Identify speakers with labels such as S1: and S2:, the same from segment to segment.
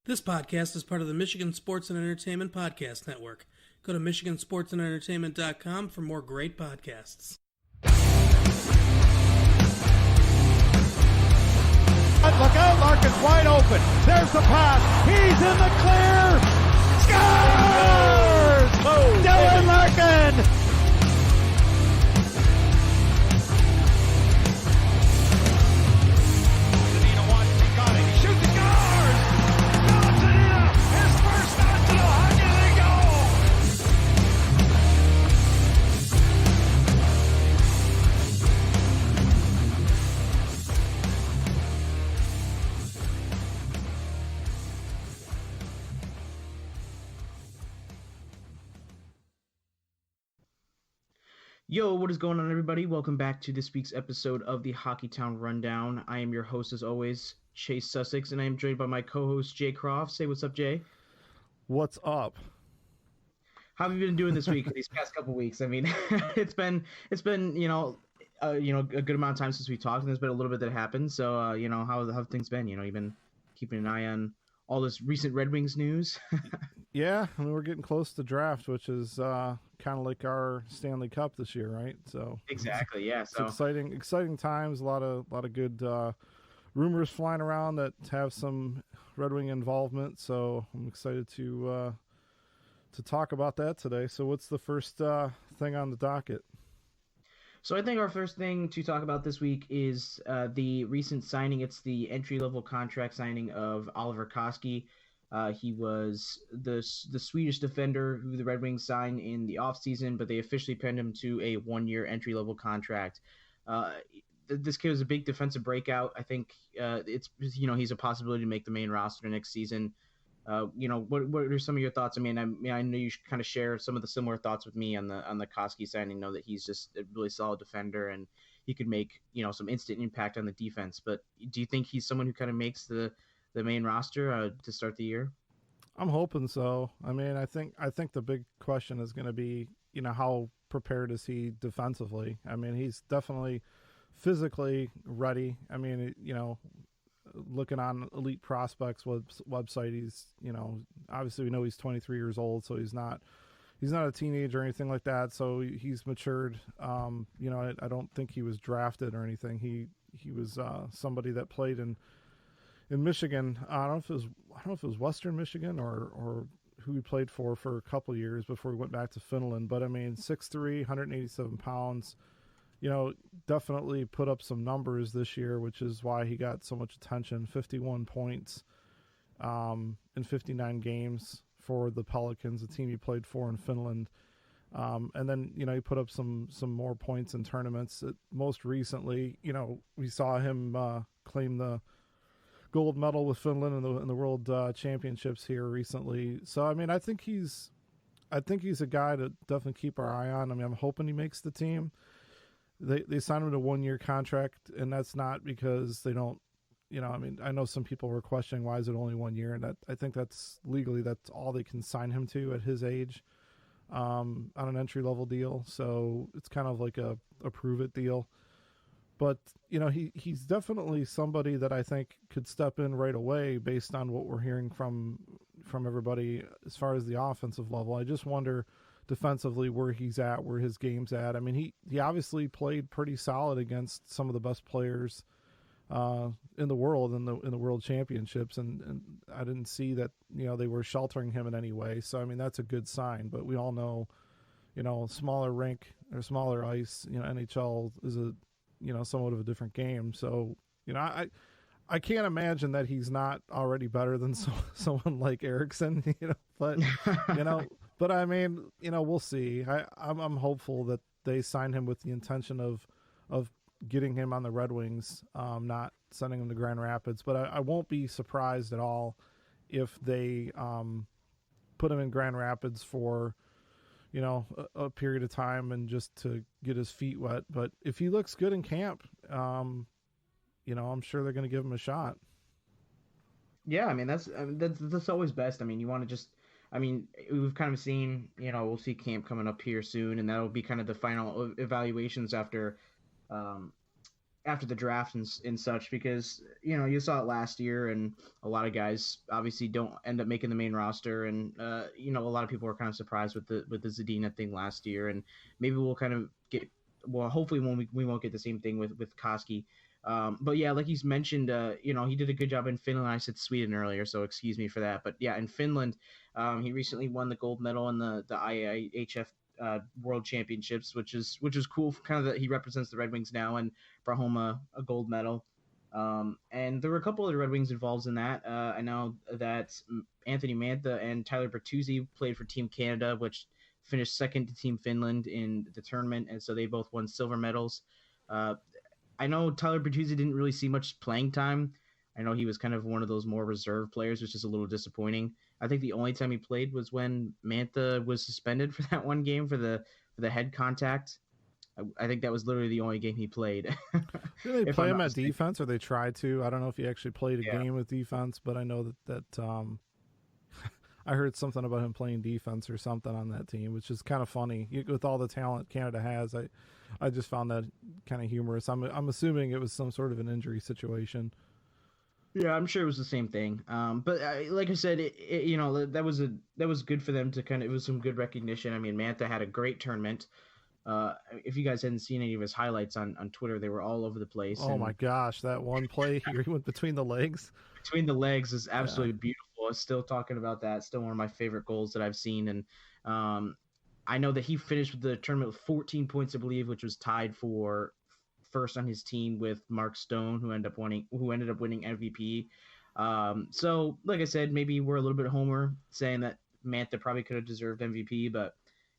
S1: This podcast is part of the Michigan Sports and Entertainment Podcast Network. Go to michigansportsandentertainment.com for more great podcasts.
S2: Look out, Larkin's wide open. There's the pass. He's in the clear. Scores! Oh, Dylan Larkin!
S3: Yo, what is going on, everybody? Welcome back to this week's episode of the Hockeytown Rundown. I am your host, as always, Chase Sussex, and I am joined by my co-host, Jay Croft. Say what's up, Jay.
S2: What's up?
S3: How have you been doing this week, these past couple weeks? I mean, it's been a good amount of time since we talked, and there's been a little bit that happened. So, how have things been? You've been keeping an eye on all this recent Red Wings news.
S2: Yeah, I mean, we're getting close to draft, which is kind of like our Stanley Cup this year, right? So
S3: exactly, yeah. So
S2: it's exciting times. A lot of good rumors flying around that have some Red Wing involvement. So I'm excited to talk about that today. So what's the first thing on the docket?
S3: So I think our first thing to talk about this week is the recent signing. It's the entry-level contract signing of Oliver Koski. He was the Swedish defender who the Red Wings signed in the offseason, but they officially pinned him to a one-year entry-level contract. This kid was a big defensive breakout. I think he's a possibility to make the main roster next season. What are some of your thoughts? I know you kind of share some of the similar thoughts with me on the Koski signing. Know that he's just a really solid defender and he could make some instant impact on the defense. But do you think he's someone who kind of makes the main roster to start the year?
S2: I'm hoping so. I mean, I think the big question is going to be, how prepared is he defensively? I mean, he's definitely physically ready. I mean, looking on Elite Prospects website, he's, obviously we know he's 23 years old, so he's not a teenager or anything like that. So he's matured. I don't think he was drafted or anything. He was somebody that played in Michigan. I don't know if it was Western Michigan or who he played for a couple of years before he went back to Finland. But I mean, 6'3", 187 pounds, definitely put up some numbers this year, which is why he got so much attention. 51 points in 59 games for the Pelicans, a team he played for in Finland. And then, he put up some more points in tournaments. Most recently, we saw him claim the gold medal with Finland in the World Championships here recently. So I mean, I think he's a guy to definitely keep our eye on. I mean, I'm hoping he makes the team. They signed him to a 1-year contract, and that's not because they don't. I mean, I know some people were questioning why is it only 1 year, and I think that's legally that's all they can sign him to at his age, on an entry level deal. So it's kind of like a prove it deal. But, he's definitely somebody that I think could step in right away based on what we're hearing from everybody as far as the offensive level. I just wonder defensively where he's at, where his game's at. I mean, he obviously played pretty solid against some of the best players in the world in the World Championships, and I didn't see that, they were sheltering him in any way. So, I mean, that's a good sign. But we all know, smaller rink or smaller ice, NHL is somewhat of a different game. So, I can't imagine that he's not already better than someone like Eriksson, but, but I mean, we'll see. I'm hopeful that they sign him with the intention of getting him on the Red Wings, not sending him to Grand Rapids, but I won't be surprised at all if they, put him in Grand Rapids for, a period of time and just to get his feet wet. But if he looks good in camp, I'm sure they're going to give him a shot.
S3: Yeah, I mean, that's always best. I mean, you want to we've kind of seen, we'll see camp coming up here soon, and that'll be kind of the final evaluations after after the draft and such, because you saw it last year, and a lot of guys obviously don't end up making the main roster, and a lot of people were kind of surprised with the Zadina thing last year, and maybe we'll kind of get, well, hopefully we won't get the same thing with Koski. But yeah, like he's mentioned, he did a good job in Finland. I said Sweden earlier, so excuse me for that. But yeah, in Finland, he recently won the gold medal in the IIHF World Championships, which is cool. Kind of that he represents the Red Wings now and brought home a gold medal. And there were a couple of the Red Wings involved in that. I know that Anthony Mantha and Tyler Bertuzzi played for Team Canada, which finished second to Team Finland in the tournament, and so they both won silver medals. I know Tyler Bertuzzi didn't really see much playing time. I know he was kind of one of those more reserve players, which is a little disappointing. I think the only time he played was when Mantha was suspended for that one game for the head contact. I think that was literally the only game he played.
S2: Did they play him at defense, or they tried to? I don't know if he actually played a game with defense, but I know that I heard something about him playing defense or something on that team, which is kind of funny. With all the talent Canada has, I just found that kind of humorous. I'm assuming it was some sort of an injury situation.
S3: Yeah, I'm sure it was the same thing. But like I said, that was good for them to it was some good recognition. I mean, Mantha had a great tournament. If you guys hadn't seen any of his highlights on Twitter, they were all over the place.
S2: Oh my gosh, that one play he went between the legs.
S3: Between the legs is absolutely beautiful. I'm still talking about that. Still one of my favorite goals that I've seen. And I know that he finished with the tournament with 14 points, I believe, which was tied for first on his team with Mark Stone, who ended up winning MVP. So, like I said, maybe we're a little bit homer saying that Mantha probably could have deserved MVP, but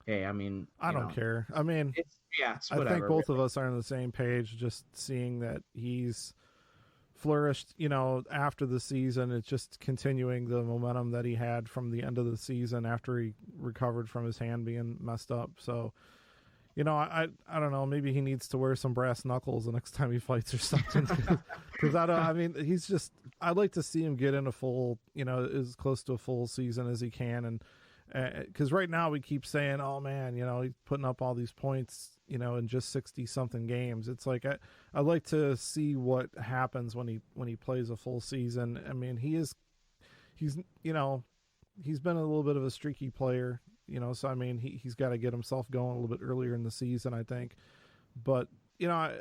S3: hey, I mean,
S2: I don't care. I mean,
S3: it's whatever.
S2: I think both of us are on the same page. Just seeing that he's flourished, after the season, it's just continuing the momentum that he had from the end of the season after he recovered from his hand being messed up. So, I don't know. Maybe he needs to wear some brass knuckles the next time he fights or something. Because he's just. I'd like to see him get in a full, as close to a full season as he can, and because right now we keep saying, "Oh man, he's putting up all these points, in just 60-something games." It's like I'd like to see what happens when he plays a full season. I mean, he's been a little bit of a streaky player. So I mean, he's got to get himself going a little bit earlier in the season, I think. But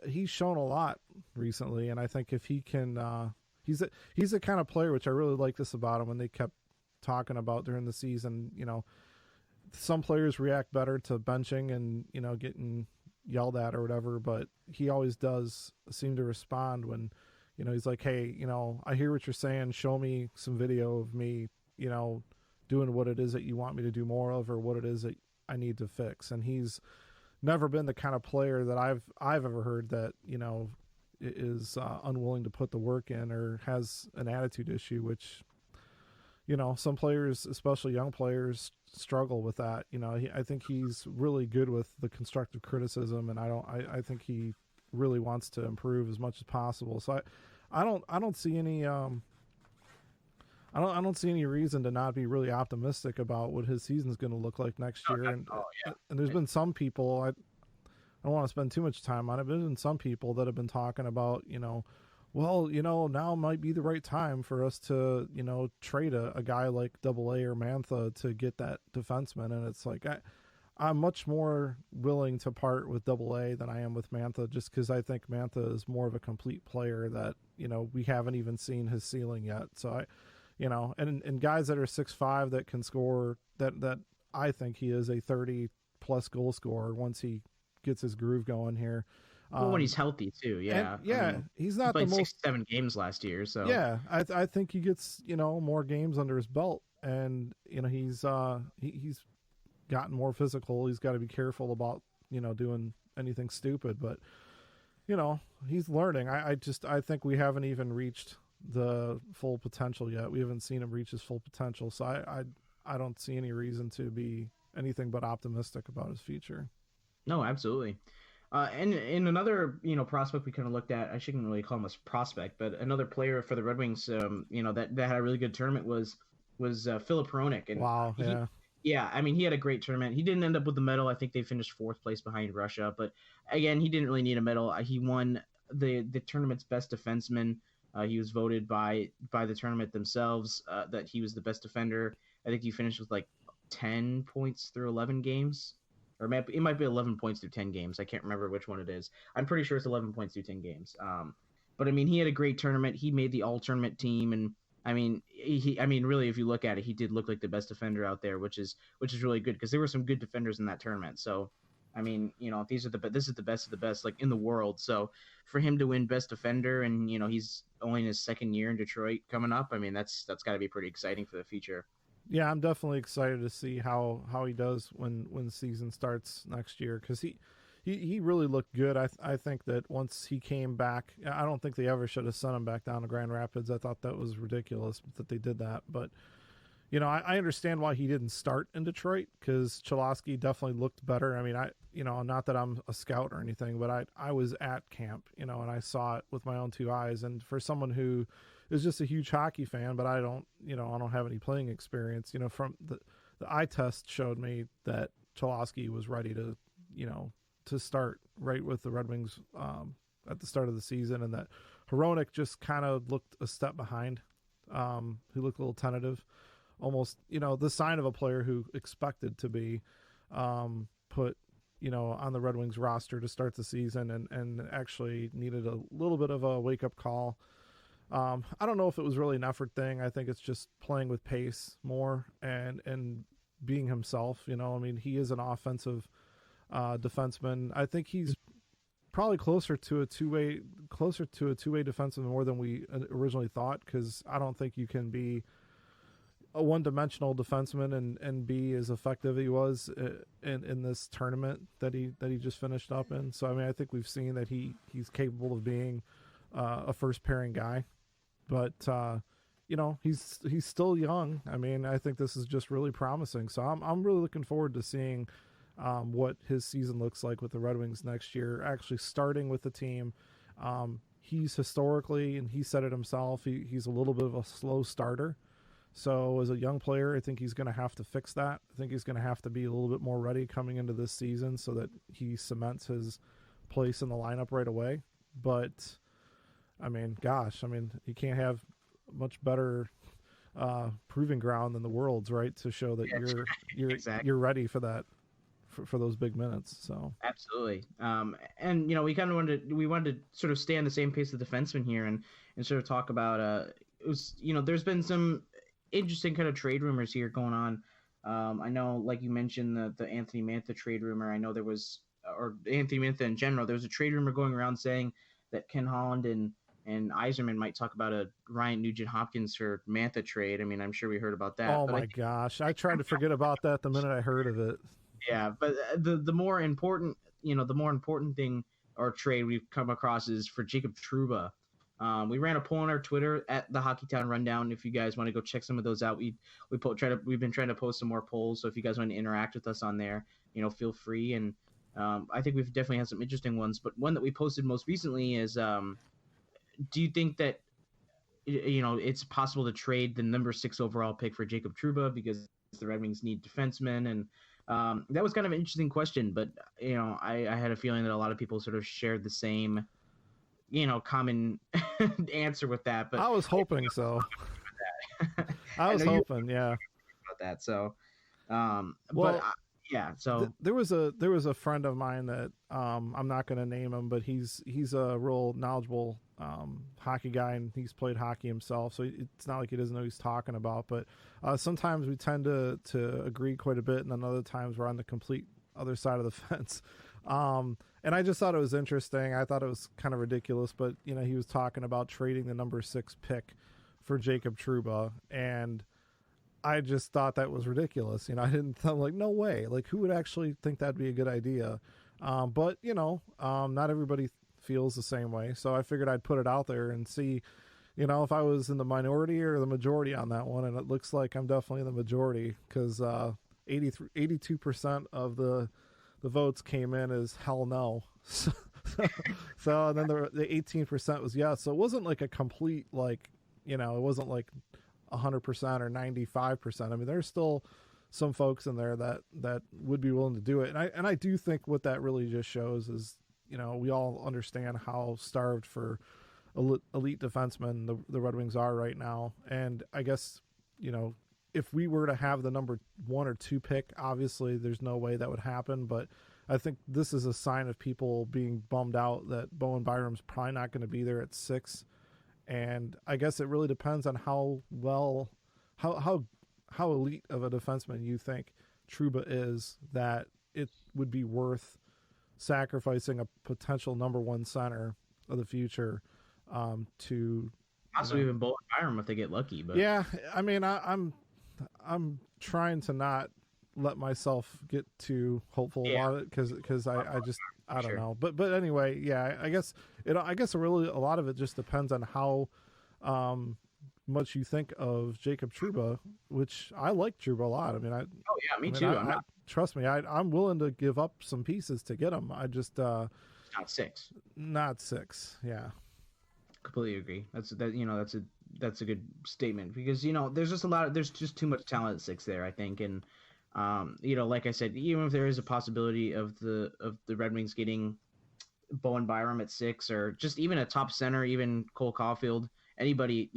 S2: he's shown a lot recently, and I think if he can, he's the kind of player which I really like this about him. When they kept talking about during the season, some players react better to benching and getting yelled at or whatever, but he always does seem to respond when he's like, hey, I hear what you're saying, show me some video of me doing what it is that you want me to do more of, or what it is that I need to fix. And he's never been the kind of player that I've ever heard that is unwilling to put the work in or has an attitude issue, which some players, especially young players, struggle with that. I think he's really good with the constructive criticism, and I think he really wants to improve as much as possible. So I don't see any I don't see any reason to not be really optimistic about what his season's going to look like next year. And there's been some people, I don't want to spend too much time on it, but there's been some people that have been talking about, well, now might be the right time for us to, trade a guy like AA or Mantha to get that defenseman. And it's like, I'm much more willing to part with AA than I am with Mantha, just because I think Mantha is more of a complete player that, we haven't even seen his ceiling yet. So and guys that are 6'5" that can score, that I think he is a 30-plus goal scorer once he gets his groove going here.
S3: Well, when he's healthy too, yeah.
S2: He's not
S3: he played
S2: the most
S3: 6-7 games last year, so
S2: yeah. I think he gets more games under his belt, and he's gotten more physical. He's got to be careful about doing anything stupid, but he's learning. I think we haven't even reached the full potential yet. We haven't seen him reach his full potential, so I don't see any reason to be anything but optimistic about his future.
S3: No, absolutely. And in another, prospect we kind of looked at, I shouldn't really call him a prospect, but another player for the Red Wings, that had a really good tournament was Filip Hronek. And
S2: wow, yeah.
S3: He had a great tournament. He didn't end up with the medal. I think they finished 4th place behind Russia, but again, he didn't really need a medal. He won the tournament's best defenseman. He was voted by the tournament themselves that he was the best defender. I think he finished with like 10 points through 11 games, or it might be 11 points through 10 games. I can't remember which one it is. I'm pretty sure it's 11 points through 10 games. But I mean, he had a great tournament. He made the all tournament team, and I mean, really, if you look at it, he did look like the best defender out there, which is really good because there were some good defenders in that tournament. So, I mean, this is the best of the best, like in the world. So, for him to win best defender, and he's only in his second year in Detroit coming up. I mean, that's got to be pretty exciting for the future.
S2: Yeah, I'm definitely excited to see how he does when the season starts next year, because he really looked good. I think that once he came back, I don't think they ever should have sent him back down to Grand Rapids. I thought that was ridiculous that they did that. But, I understand why he didn't start in Detroit, because Cholowski definitely looked better. I mean, not that I'm a scout or anything, but I was at camp, and I saw it with my own two eyes. And for someone who is just a huge hockey fan, but I don't have any playing experience, from the eye test showed me that Cholowski was ready to start right with the Red Wings at the start of the season, and that Hronek just kind of looked a step behind. He looked a little tentative, almost, the sign of a player who expected to be put, on the Red Wings roster to start the season, and actually needed a little bit of a wake-up call. I don't know if it was really an effort thing. I think it's just playing with pace more and being himself. I mean, he is an offensive defenseman. I think he's probably closer to a two-way defenseman more than we originally thought, because I don't think you can be a one-dimensional defenseman and be as effective he was in this tournament that he just finished up in. So I mean, I think we've seen that he's capable of being a first pairing guy, but he's still young. I mean, I think this is just really promising. So I'm really looking forward to seeing what his season looks like with the Red Wings next year, actually starting with the team. He's historically, and he said it himself, he's a little bit of a slow starter. So as a young player, I think he's going to have to fix that. I think he's going to have to be a little bit more ready coming into this season so that he cements his place in the lineup right away. But I mean, you can't have much better proving ground than the World's, right? To show that you're exactly. You're ready for that, for those big minutes. So
S3: absolutely. And we kind of wanted to sort of stay on the same pace of the defenseman here and sort of talk about it was, there's been some interesting kind of trade rumors here going on. I know, like you mentioned, the Anthony Mantha trade rumor. I know there was, or Anthony Mantha in general, there was a trade rumor going around saying that Ken Holland and Yzerman might talk about a Ryan Nugent-Hopkins for Mantha trade. I mean, I'm sure we heard about that.
S2: Oh my gosh. I tried to forget about that the minute I heard of it.
S3: Yeah, but the more important thing or trade we've come across is for Jacob Trouba. We ran a poll on our Twitter at the Hockeytown Rundown. If you guys want to go check some of those out, we've been trying to post some more polls. So if you guys want to interact with us on there, feel free. And I think we've definitely had some interesting ones. But one that we posted most recently is, do you think that it's possible to trade the number 6 overall pick for Jacob Trouba because the Red Wings need defensemen? And that was kind of an interesting question, but I had a feeling that a lot of people sort of shared the same common answer with that. But
S2: I was hoping so. I was hoping, yeah,
S3: about that. So,
S2: So there was a friend of mine that I'm not going to name him, but he's a real knowledgeable hockey guy, and he's played hockey himself, so it's not like he doesn't know what he's talking about. But sometimes we tend to agree quite a bit, and then other times we're on the complete other side of the fence. And I just thought it was interesting. I thought it was kind of ridiculous, but he was talking about trading the number 6 pick for Jacob Trouba, and I just thought that was ridiculous. I'm like, no way. Like, who would actually think that'd be a good idea? But not everybody feels the same way. So I figured I'd put it out there and see, if I was in the minority or the majority on that one. And it looks like I'm definitely in the majority, because 82% of the votes came in as hell no. So and then the 18% was yes. So it wasn't like a complete, it wasn't like 100% or 95%. I mean, there's still some folks in there that would be willing to do it. And I do think what that really just shows is, we all understand how starved for elite defensemen the Red Wings are right now. And I guess, if we were to have the number 1 or 2 pick, obviously there's no way that would happen. But I think this is a sign of people being bummed out that Bowen Byram's probably not going to be there at 6. And I guess it really depends on how elite of a defenseman you think Trouba is, that it would be worth sacrificing a potential number 1 center of the future to
S3: possibly even Bowen Byram if they get lucky. But
S2: yeah, I mean, I'm trying to not let myself get too hopeful about it because I don't know. But anyway, yeah, I guess really a lot of it just depends on how much you think of Jacob Trouba, which I like Trouba a lot. I mean,
S3: me too.
S2: Trust me, I'm willing to give up some pieces to get him. I just
S3: not 6.
S2: Not 6. Yeah,
S3: completely agree. That's a good statement because there's just too much talent at 6 there, I think. And like I said, even if there is a possibility of the Red Wings getting Bowen Byram at 6, or just even a top center, even Cole Caulfield, anybody,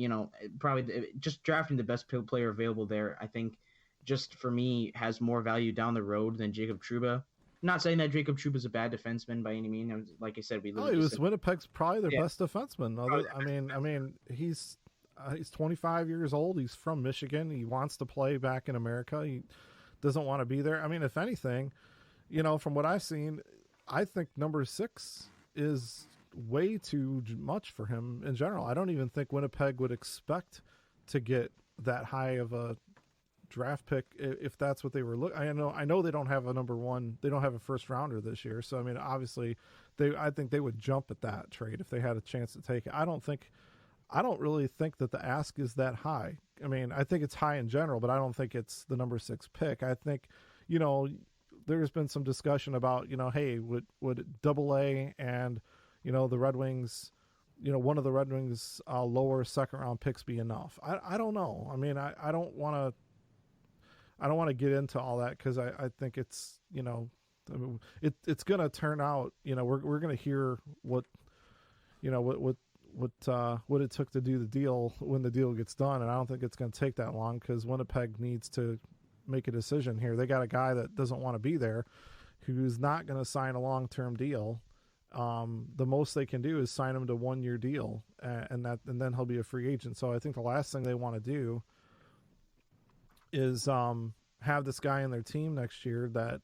S3: probably just drafting the best player available there, I think, just for me, has more value down the road than Jacob Trouba. Not saying that Jacob Trouba is a bad defenseman by any means. Like I said,
S2: Winnipeg's probably their best defenseman. I mean, he's 25 years old. He's from Michigan. He wants to play back in America. He doesn't want to be there. I mean, if anything, from what I've seen, I think number 6 is way too much for him in general. I don't even think Winnipeg would expect to get that high of a draft pick if that's what they were looking. I know they don't have a number 1. They don't have a first rounder this year. So I mean, obviously, I think they would jump at that trade if they had a chance to take it. I don't really think that the ask is that high. I mean, I think it's high in general, but I don't think it's the number 6 pick. I think, there's been some discussion about, hey, would AA and, the Red Wings, one of the Red Wings lower second round picks be enough? I don't know. I mean, I don't want to get into all that because I think it's, it's going to turn out, we're going to hear what it took to do the deal when the deal gets done. And I don't think it's going to take that long because Winnipeg needs to make a decision here. They got a guy that doesn't want to be there, who's not going to sign a long-term deal. The most they can do is sign him to 1-year deal and then he'll be a free agent. So I think the last thing they want to do is have this guy in their team next year that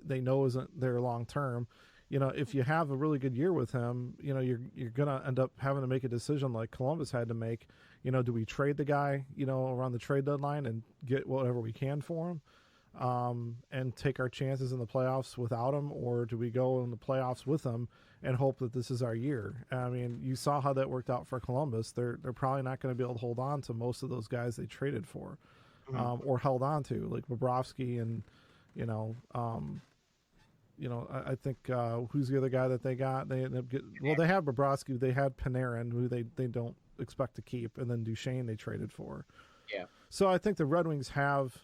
S2: they know isn't there long-term. If you have a really good year with him, you're going to end up having to make a decision like Columbus had to make. Do we trade the guy, around the trade deadline and get whatever we can for him and take our chances in the playoffs without him? Or do we go in the playoffs with him and hope that this is our year? I mean, you saw how that worked out for Columbus. They're probably not going to be able to hold on to most of those guys they traded for or held on to, like Bobrovsky and, I think who's the other guy that they got? They ended up they had Bobrovsky, they had Panarin, who they don't expect to keep, and then Duchesne they traded for.
S3: Yeah.
S2: So I think the Red Wings have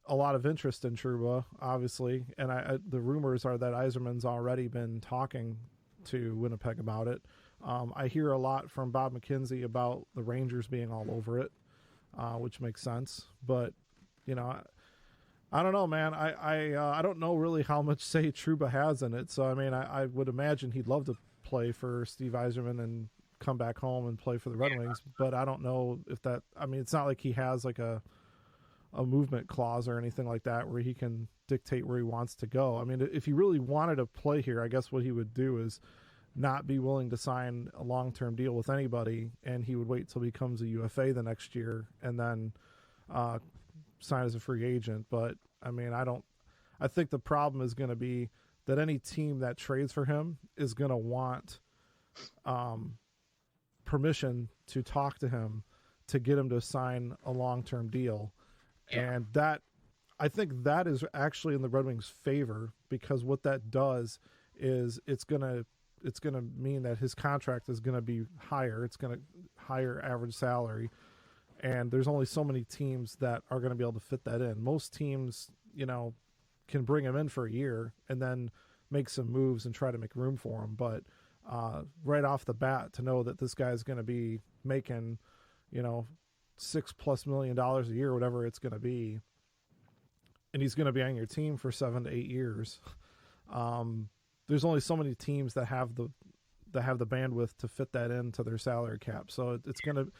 S2: a lot of interest in Trouba, obviously, and the rumors are that Yzerman's already been talking to Winnipeg about it. I hear a lot from Bob McKenzie about the Rangers being all over it, which makes sense. But I don't know, man. I don't know really how much say Trouba has in it. So I mean, I would imagine he'd love to play for Steve Yzerman and come back home and play for the Red Wings. But I don't know if that. I mean, it's not like he has like a movement clause or anything like that where he can dictate where he wants to go. I mean, if he really wanted to play here, I guess what he would do is not be willing to sign a long-term deal with anybody, and he would wait till he becomes a UFA the next year and then sign as a free agent. But I mean, I think the problem is going to be that any team that trades for him is going to want permission to talk to him to get him to sign a long-term deal. Yeah. And that, I think that is actually in the Red Wings' favor, because what that does is it's going to mean that his contract is going to be higher. It's going to higher average salary. And there's only so many teams that are going to be able to fit that in. Most teams, can bring him in for a year, and then make some moves and try to make room for him. But right off the bat, to know that this guy's going to be making, $6+ million a year, whatever it's going to be, and he's going to be on your team for 7 to 8 years. There's only so many teams that have the bandwidth to fit that into their salary cap. So it's going to,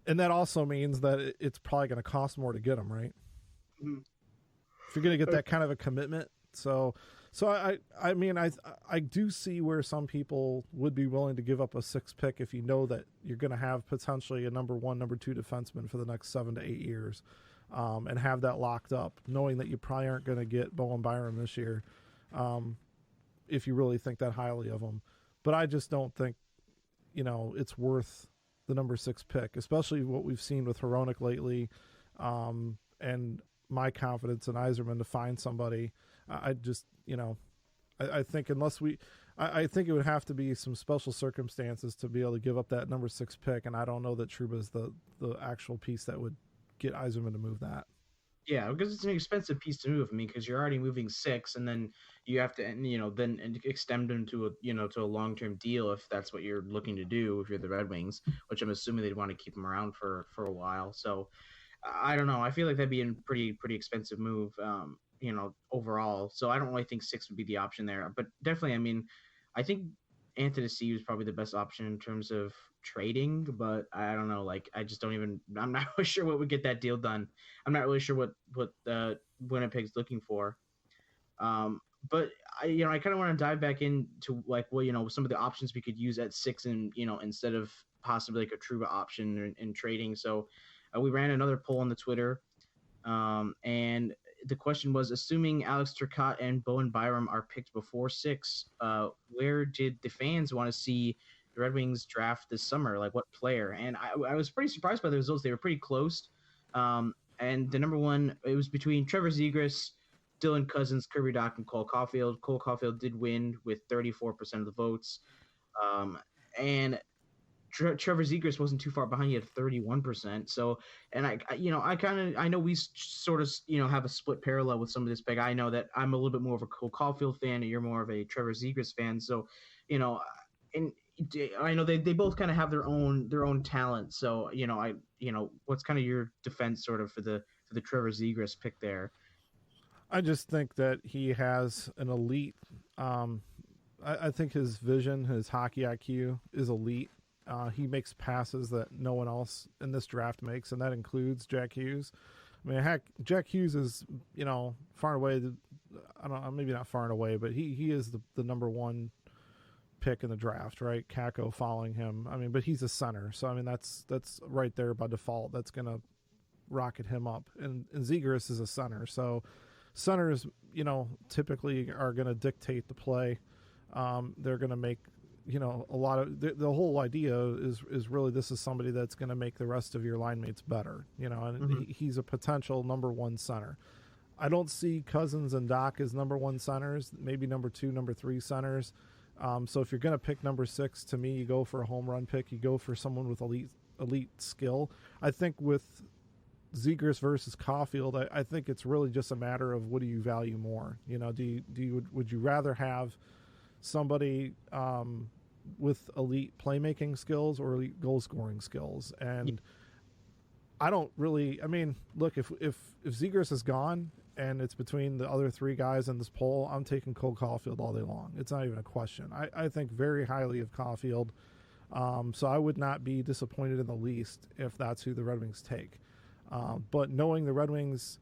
S2: and that also means that it's probably going to cost more to get him, right? Mm-hmm. If you're going to get that kind of a commitment. So I mean, I do see where some people would be willing to give up a 6th pick if you know that you're going to have potentially a number 1, number 2 defenseman for the next 7 to 8 years, and have that locked up, knowing that you probably aren't going to get Bowen Byram this year, if you really think that highly of him. But I just don't think, it's worth the number 6 pick, especially what we've seen with Hronek lately, and my confidence in Yzerman to find somebody. I just, I think I think it would have to be some special circumstances to be able to give up that number 6 pick, and I don't know that Trouba's the actual piece that would get Yzerman to move that.
S3: Yeah, because it's an expensive piece to move. I mean, because you're already moving 6, and then you have to, then extend them to a long-term deal if that's what you're looking to do. If you're the Red Wings, which I'm assuming they'd want to keep them around for a while. So I don't know. I feel like that'd be a pretty expensive move, overall. So I don't really think 6 would be the option there. But definitely, I mean, I think Anthony C is probably the best option in terms of trading, but I don't know. Like, I'm not really sure what would get that deal done. I'm not really sure what Winnipeg's looking for. But I kind of want to dive back into some of the options we could use at 6 and, instead of possibly like a Trouba option in trading. So we ran another poll on the Twitter, and the question was, assuming Alex Turcotte and Bowen Byram are picked before 6, where did the fans want to see the Red Wings draft this summer? Like, what player? And I was pretty surprised by the results. They were pretty close. And the number 1, it was between Trevor Zegras, Dylan Cousins, Kirby Dach, and Cole Caulfield. Cole Caulfield did win with 34% of the votes. And Trevor Zegras wasn't too far behind. He had 31%. So, and I know we sort of, have a split parallel with some of this pick. I know that I'm a little bit more of a Cole Caulfield fan, and you're more of a Trevor Zegras fan. So, and I know they both kind of have their own talent. So, what's kind of your defense sort of for the Trevor Zegras pick there?
S2: I just think that he has an elite. I think his vision, his hockey IQ is elite. He makes passes that no one else in this draft makes, and that includes Jack Hughes. I mean, heck, Jack Hughes is, far and away, I don't know, maybe not far and away, but he is the number 1 pick in the draft, right? Kakko following him. I mean, but he's a center, so I mean that's right there by default. That's gonna rocket him up. And Zegras is a center, so centers, typically are gonna dictate the play. They're gonna make, a lot of the whole idea is really this is somebody that's going to make the rest of your line mates better, and mm-hmm. He's a potential number 1 center. I don't see Cousins and Dach as number 1 centers, maybe number 2, number 3 centers. So if you're going to pick number 6, to me, you go for a home run pick. You go for someone with elite skill. I think with Zegras versus Caulfield, I think it's really just a matter of what do you value more? Would you rather have somebody with elite playmaking skills or elite goal scoring skills? And I don't really, I mean, look, if Zegras is gone and it's between the other 3 guys in this poll, I'm taking Cole Caulfield all day long. It's not even a question. I think very highly of Caulfield. So I would not be disappointed in the least if that's who the Red Wings take. But knowing the Red Wings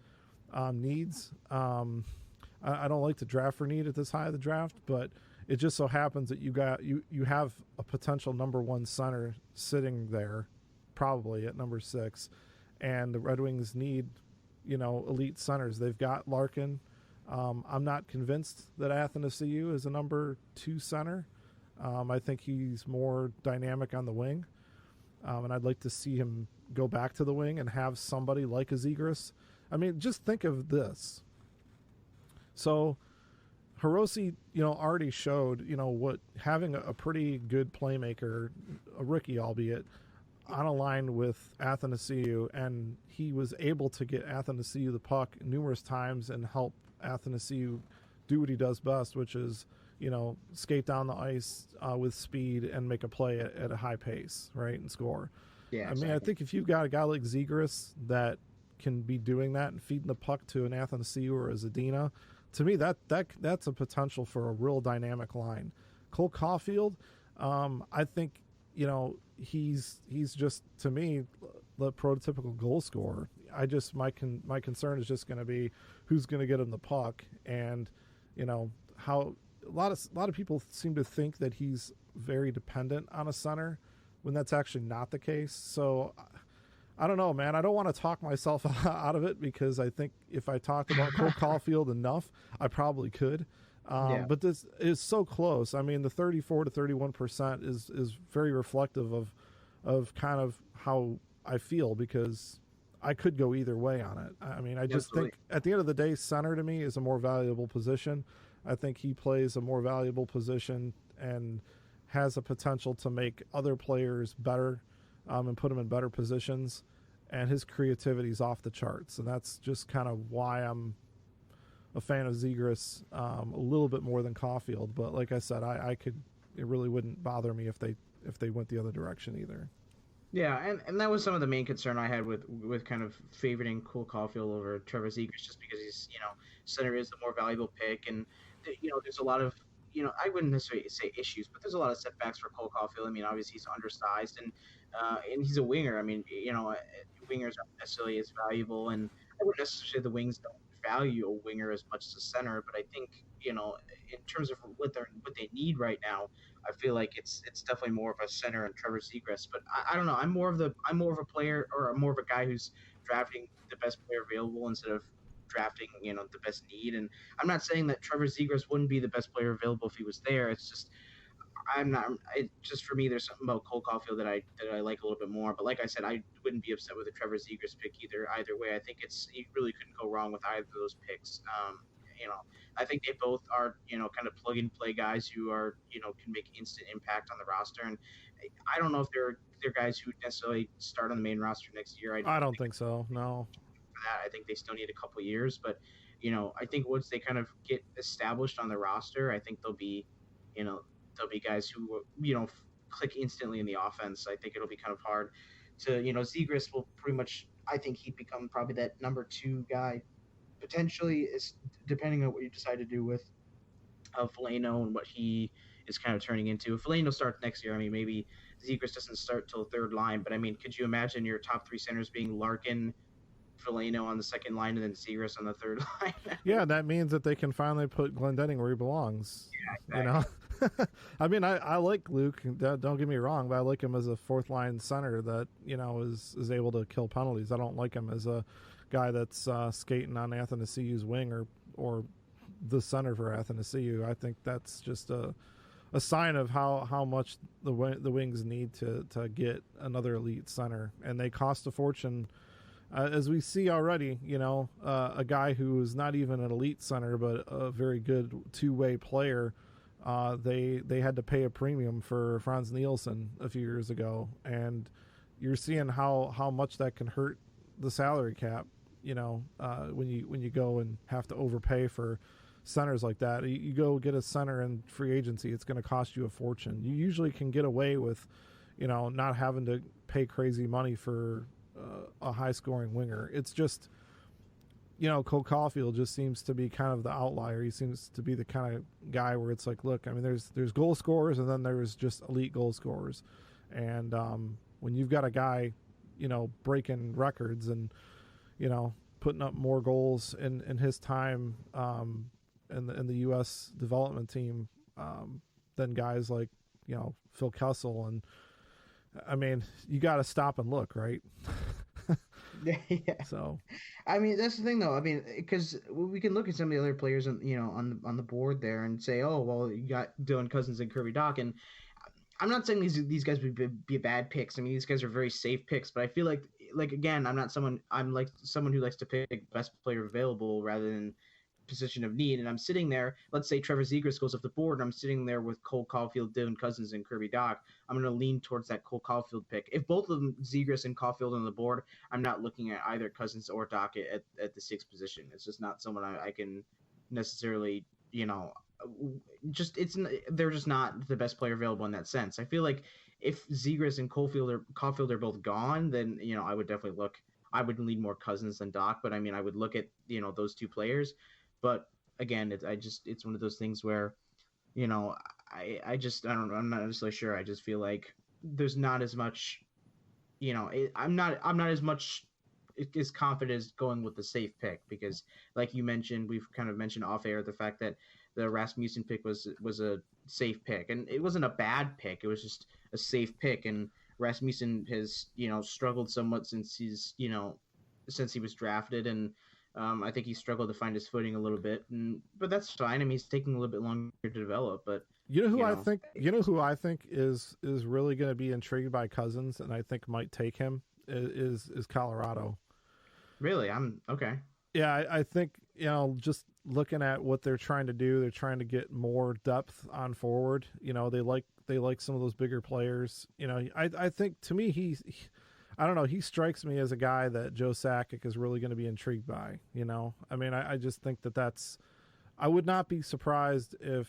S2: needs, I don't like to draft for need at this high of the draft, but it just so happens that you have a potential number 1 center sitting there, probably at number 6, and the Red Wings need, elite centers. They've got Larkin. I'm not convinced that Athanasiou is a number 2 center. I think he's more dynamic on the wing, and I'd like to see him go back to the wing and have somebody like a Zegras. I mean, just think of this. So Hirose, already showed, what having a pretty good playmaker, a rookie albeit, on a line with Athanasiou, and he was able to get Athanasiou the puck numerous times and help Athanasiou do what he does best, which is, skate down the ice with speed and make a play at a high pace, right, and score.
S3: Yeah,
S2: I mean, I think if you've got a guy like Zegras that can be doing that and feeding the puck to an Athanasiou or a Zadina, to me that's a potential for a real dynamic line. Cole Caulfield, I think, he's just, to me, the prototypical goal scorer. My concern is just going to be who's going to get him the puck, and how a lot of people seem to think that he's very dependent on a center when that's actually not the case. So I don't know, man. I don't want to talk myself out of it, because I think if I talked about Cole Caulfield enough, I probably could. But this is so close. I mean, the 34 to 31% is very reflective of kind of how I feel, because I could go either way on it. I mean, I just think at the end of the day, center to me is a more valuable position. I think he plays a more valuable position and has a potential to make other players better, and put them in better positions. And his creativity is off the charts. And that's just kind of why I'm a fan of Zegras a little bit more than Caulfield. But like I said, it really wouldn't bother me if they went the other direction either.
S3: Yeah, and that was some of the main concern I had with kind of favoriting Cole Caulfield over Trevor Zegras, just because he's, center is the more valuable pick, and there's a lot of, I wouldn't necessarily say issues, but there's a lot of setbacks for Cole Caulfield. I mean, obviously he's undersized, and he's a winger. I mean, wingers aren't necessarily as valuable, and I wouldn't necessarily say the Wings don't value a winger as much as a center, but I think, in terms of what they need right now, I feel like it's definitely more of a center and Trevor Zegras. But I don't know. I'm more of a player, or more of a guy who's drafting the best player available instead of drafting, the best need. And I'm not saying that Trevor Zegras wouldn't be the best player available if he was there. It's just for me, there's something about Cole Caulfield that I like a little bit more. But like I said, I wouldn't be upset with a Trevor Zegras pick either way. I think you really couldn't go wrong with either of those picks. I think they both are, kind of plug and play guys who are, can make instant impact on the roster. And I don't know if they're guys who necessarily start on the main roster next year.
S2: I don't think so. No.
S3: For that, I think they still need a couple years. But, I think once they kind of get established on the roster, I think they'll be guys who, click instantly in the offense. I think it'll be kind of hard to, Zegras will pretty much, I think he'd become probably that number 2 guy, potentially, is depending on what you decide to do with Foligno and what he is kind of turning into. If Foligno starts next year, I mean, maybe Zegras doesn't start till third line, but I mean, could you imagine your top 3 centers being Larkin, Foligno on the second line, and then Zegras on the third line?
S2: Yeah, that means that they can finally put Glendening where he belongs. Yeah, exactly. I mean, I like Luke, don't get me wrong, but I like him as a fourth line center that, is able to kill penalties. I don't like him as a guy that's skating on Athanasiou's wing or the center for Athanasiou. I think that's just a sign of how much the Wings need to get another elite center, and they cost a fortune. As we see already, a guy who is not even an elite center, but a very good two-way player. They had to pay a premium for Franz Nielsen a few years ago, and you're seeing how much that can hurt the salary cap. When you go and have to overpay for centers like that. You go get a center in free agency, it's going to cost you a fortune. You usually can get away with, not having to pay crazy money for a high-scoring winger. It's just, Cole Caulfield just seems to be kind of the outlier. He seems to be the kind of guy where it's like, look, I mean, there's goal scorers, and then there's just elite goal scorers. And when you've got a guy, breaking records and, putting up more goals in his time in the U.S. development team than guys like, Phil Kessel. And, I mean, you got to stop and look, right?
S3: Yeah.
S2: So,
S3: I mean, that's the thing, though. I mean, because we can look at some of the other players, on the board there, and say, oh, well, you got Dylan Cousins and Kirby Dach, and I'm not saying these guys would be bad picks. I mean, these guys are very safe picks, but I feel like again, I'm like someone who likes to pick best player available rather than position of need. And I'm sitting there, let's say Trevor Zegras goes off the board, and I'm sitting there with Cole Caulfield, Dylan Cousins, and Kirby Dach. I'm going to lean towards that Cole Caulfield pick. If both of them, Zegras and Caulfield, on the board, I'm not looking at either Cousins or Dach at the 6th position. It's just not someone I can necessarily they're just not the best player available in that sense. I feel like if Zegras and Caulfield are both gone, then I would definitely look. I would lean more Cousins than Doc, but I mean, I would look at those two players. But again, it's one of those things where I don't know. I'm not necessarily sure. I just feel like there's not as much. I'm not as much as confident as going with the safe pick because, like you mentioned, we've kind of mentioned off air the fact that the Rasmussen pick was a safe pick, and it wasn't a bad pick. It was just a safe pick, and Rasmussen has struggled somewhat since since he was drafted, and I think he struggled to find his footing a little bit, but that's fine. I mean, he's taking a little bit longer to develop, but
S2: who I think is really going to be intrigued by Cousins, and I think might take him is Colorado.
S3: Really, I'm okay.
S2: Yeah, I think just looking at what they're trying to do, they're trying to get more depth on forward. They like some of those bigger players. I think to me I don't know. He strikes me as a guy that Joe Sakic is really going to be intrigued by. I mean, I just think that's. I would not be surprised if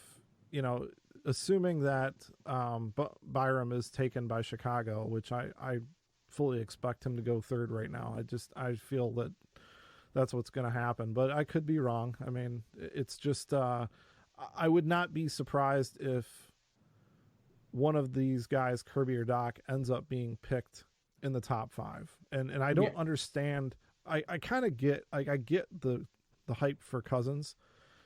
S2: assuming that Byram is taken by Chicago, which I fully expect him to go third right now. I feel that that's what's going to happen, but I could be wrong. I mean, it's just I would not be surprised if one of these guys, Kirby or Doc, ends up being picked in the top 5. And I don't understand. I kind of get I get the hype for Cousins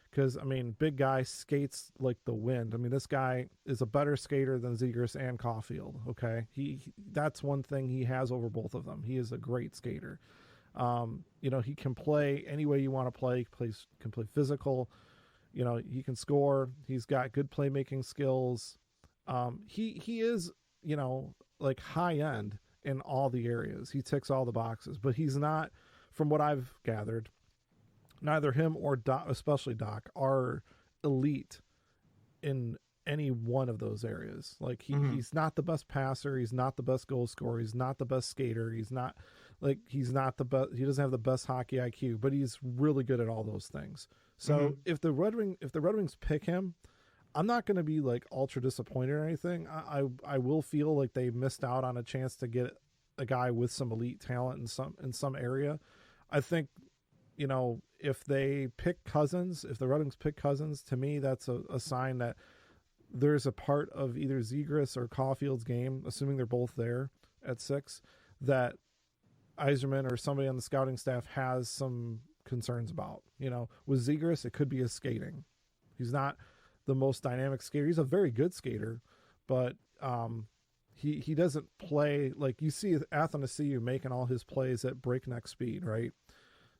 S2: because I mean, big guy skates like the wind. I mean, this guy is a better skater than Zegras and Caulfield. Okay, he that's one thing he has over both of them. He is a great skater. He can play any way you want to play. Can play physical. He can score. He's got good playmaking skills. He is like high end in all the areas. He ticks all the boxes, but he's not, from what I've gathered, neither him or Doc, especially Doc, are elite in any one of those areas. Like he's not the best passer. He's not the best goal scorer. He's not the best skater. He's not the best. He doesn't have the best hockey IQ, but he's really good at all those things. So if the Red Wings pick him, I'm not going to be like ultra disappointed or anything. I will feel like they missed out on a chance to get a guy with some elite talent in some area. I think, if they pick Cousins, if the Red Wings pick Cousins, to me, that's a sign that there's a part of either Zegras or Caulfield's game, assuming they're both there at 6, that Yzerman or somebody on the scouting staff has some concerns about. With Zegras, it could be his skating. He's not the most dynamic skater. He's a very good skater, but he doesn't play like you see Athanasiou making all his plays at breakneck speed, right?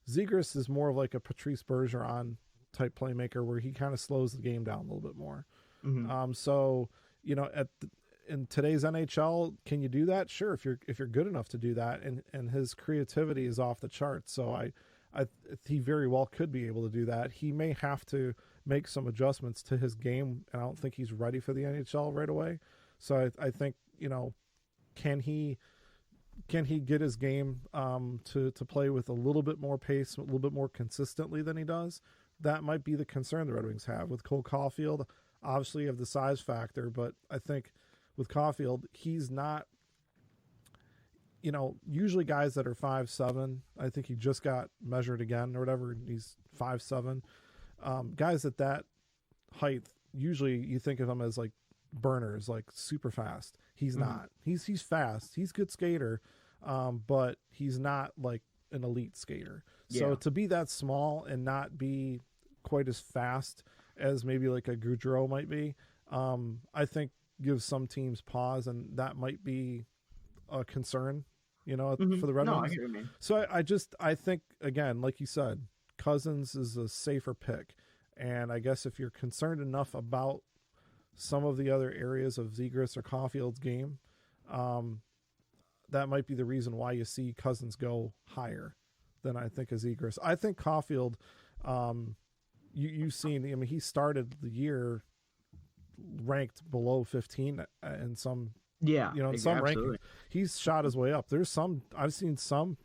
S2: Zegras is more of like a Patrice Bergeron type playmaker where he kind of slows the game down a little bit more. So in today's NHL, can you do that? Sure, if you're good enough to do that, and his creativity is off the charts. So he very well could be able to do that. He may have to make some adjustments to his game, and I don't think he's ready for the NHL right away. So I think can he get his game to play with a little bit more pace, a little bit more consistently than he does? That might be the concern the Red Wings have with Cole Caulfield. Obviously, you have the size factor, but I think with Caulfield, he's not. Usually guys that are 5'7", I think he just got measured again or whatever. He's 5'7". Guys at that height, usually you think of him as like burners, like super fast. He's not. He's fast. He's a good skater, but he's not like an elite skater. Yeah. So to be that small and not be quite as fast as maybe like a Gaudreau might be, I think gives some teams pause, and that might be a concern, for the Red Wings.
S3: I hear you, man.
S2: So I think, again, like you said, Cousins is a safer pick. And I guess if you're concerned enough about some of the other areas of Zegras or Caulfield's game, that might be the reason why you see Cousins go higher than I think of Zegras. I think Caulfield, you've seen, I mean, he started the year ranked below 15 in some, some rankings. He's shot his way up. I've seen some,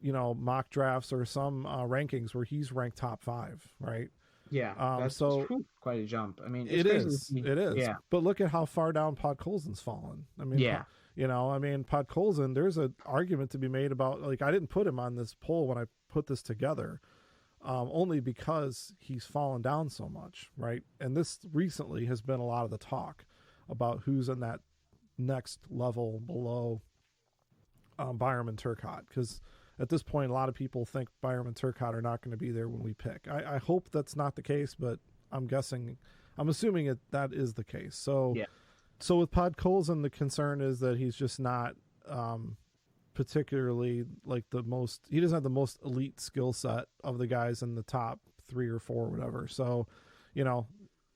S2: mock drafts or some rankings where he's ranked top 5, right?
S3: Yeah, that's
S2: So
S3: quite a jump. I mean, it's
S2: it
S3: crazy to
S2: is,
S3: see.
S2: it is.
S3: Yeah,
S2: But look at how far down Podkolzin's fallen. I mean,
S3: yeah,
S2: Podkolzin, there's an argument to be made about, like, I didn't put him on this poll when I put this together, only because he's fallen down so much, right? And this recently has been a lot of the talk about who's in that next level below Byram and Turcotte, because at this point, a lot of people think Byram and Turcotte are not going to be there when we pick. I hope that's not the case, but I'm assuming that is the case. So,
S3: yeah.
S2: So with Podkolzin, the concern is that he's just not particularly like he doesn't have the most elite skill set of the guys in the top 3 or 4, whatever. So,